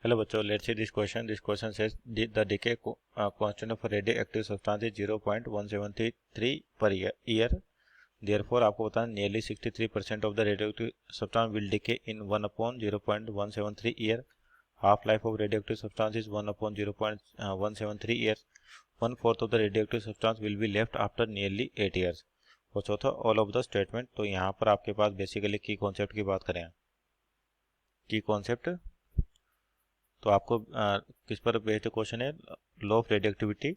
Hello बच्चों, let's see this question. This question says the decay constant of radioactive substance is 0.173 per year. Therefore आपको बताना nearly 63% of the radioactive substance will decay in 1 upon 0.173 year. Half life of radioactive substance is 1 upon 0.173 years. 1/4 of the radioactive substance will be left after nearly 8 years. और चौथा all of the statement. तो यहाँ पर आपके पास basically की concept की बात करें, की कॉन्सेप्ट तो आपको किस पर बेस्ड क्वेश्चन है, लॉ ऑफ रेडियोएक्टिविटी।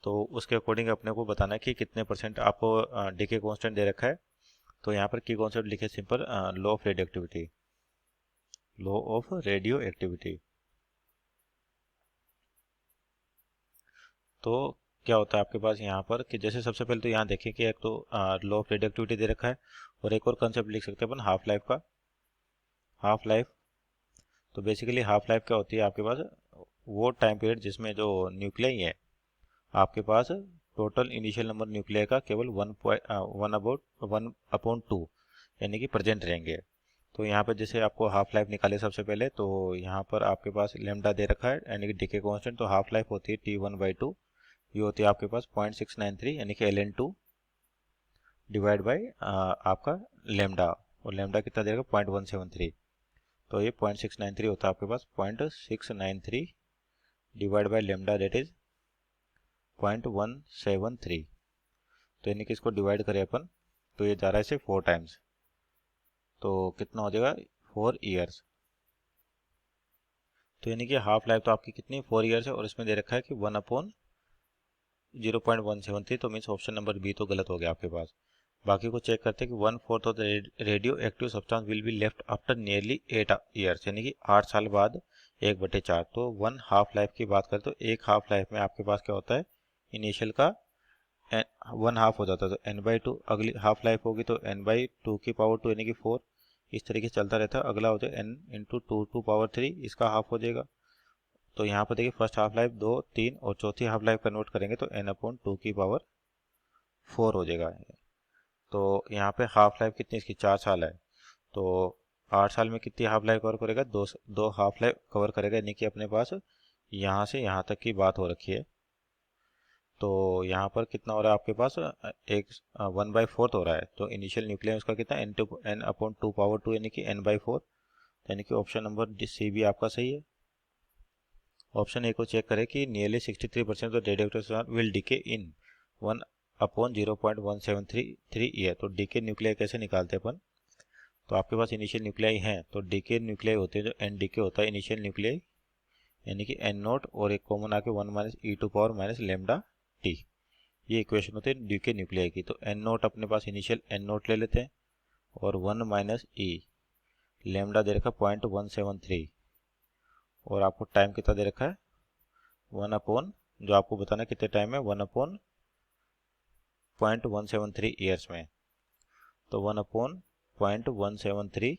तो उसके अकॉर्डिंग अपने को बताना है कि कितने परसेंट आपको डीके कांस्टेंट दे रखा है। तो यहाँ पर की कॉन्सेप्ट लिखे simple, law of radioactivity, law of radio activity. तो क्या होता है आपके पास यहाँ पर कि जैसे सबसे पहले तो यहाँ देखिए कि एक तो लॉ ऑफ रेडियोएक्टिविटी दे रखा है और एक और कंसेप्ट लिख सकते हैं अपन हाफ लाइफ का। हाफ लाइफ तो बेसिकली हाफ लाइफ क्या होती है आपके पास, वो टाइम पीरियड जिसमें जो न्यूक्लियाई है आपके पास टोटल इनिशियल नंबर न्यूक्लियर का केवल 1/2 यानी कि प्रेजेंट रहेंगे। तो यहाँ पर जैसे आपको हाफ लाइफ निकाले सबसे पहले, तो यहाँ पर आपके पास लेमडा दे रखा है यानी कि डीके कांस्टेंट। तो हाफ लाइफ होती है T1/2, ये होती है आपके पास 0.693 यानी कि ln2 डिवाइड बाई आपका लेमडा, और लेमडा कितना देगा 0.173। तो ये 0.693 होता है आपके पास 0.693 divide by lambda that is 0.173। तो यानी कि इसको डिवाइड करें अपन तो ये जा रहा है इसे 4 टाइम्स, तो कितना हो जाएगा 4 ईयर्स। तो यानी कि हाफ लाइफ तो आपकी कितनी 4 ईयर्स है, और इसमें दे रखा है कि 1/0.173। तो मीन्स ऑप्शन नंबर बी तो गलत हो गया आपके पास। बाकी को चेक करते हैं कि 1/4 of the radio active substance will be left after nearly 8 years, यानी कि 8 साल बाद 1/4। तो 1 हाफ लाइफ की बात करें तो एक हाफ लाइफ में आपके पास क्या होता है, इनिशियल का 1 हाफ हो जाता है तो n/2, अगली हाफ लाइफ होगी तो n/2 की पावर 2 यानी कि 4, इस तरीके से चलता रहता है। अगला हो जाए n × 2 टू पावर 3, इसका हाफ हो जाएगा। तो यहाँ पर देखिए फर्स्ट हाफ लाइफ 2, 3 और चौथी हाफ लाइफ कन्वर्ट करेंगे तो n/2 की पावर 4 हो जाएगा। तो यहाँ पे हाफ लाइफ कितनी इसकी 4 साल है, तो 8 साल में कितनी हाफ लाइफ कवर करेगा, दो हाफ लाइफ कवर करेगा, यानी कि अपने पास यहाँ से यहाँ तक की बात हो रखी है। तो यहाँ पर कितना हो रहा है आपके पास, एक 1/4 हो रहा है। तो इनिशियल न्यूक्लियर उसका कितना n/2 पावर 2 यानी कि n/4, यानी कि ऑप्शन नंबर सी भी आपका सही है। ऑप्शन ए को चेक करें कि nearly 63% of radioactive will decay in 1/0.173 year. तो डीके न्यूक्लियर कैसे निकालते हैं अपन, तो आपके पास इनिशियल न्यूक्लियाई हैं तो डीके न्यूक्लियाई होते हैं जो एन डीके होता है इनिशियल न्यूक्लियाई, यानी कि n नॉट और एक कॉमन आके 1 - e⁻ लेमडा टी, ये इक्वेशन होते हैं डीके न्यूक्लियाई की। तो n नॉट अपने पास इनिशियल n नॉट ले लेते हैं और 1 - e लेमडा दे रखा 0.173, और आपको टाइम कितना दे रखा है 1 अपॉन, जो आपको बताना कितने टाइम है 1/0.173 ईयर्स में। तो 1/0.173,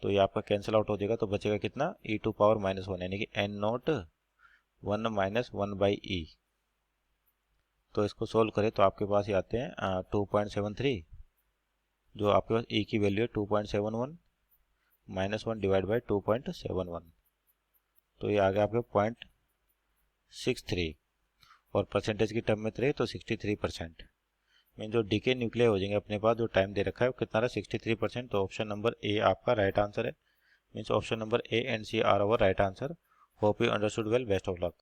तो ये आपका कैंसिल आउट हो जाएगा तो बचेगा कितना e⁻⁻1 यानी कि n नॉट 1 - 1/e। तो इसको सोल्व करें तो आपके पास ये आते हैं 2.73, जो आपके पास e की वैल्यू है 2.71 -1 डिवाइड बाई 2.71, तो ये आ गया आपके 0.63, और परसेंटेज की टर्म में रहे तो 63%। मीन जो डीके न्यूक्लियर हो जाएंगे अपने पास, जो टाइम दे रखा है वो कितना रहा 63%। तो ऑप्शन नंबर ए आपका राइट आंसर है। Means option number A and C are our right answer. Hope you understood well, best of luck.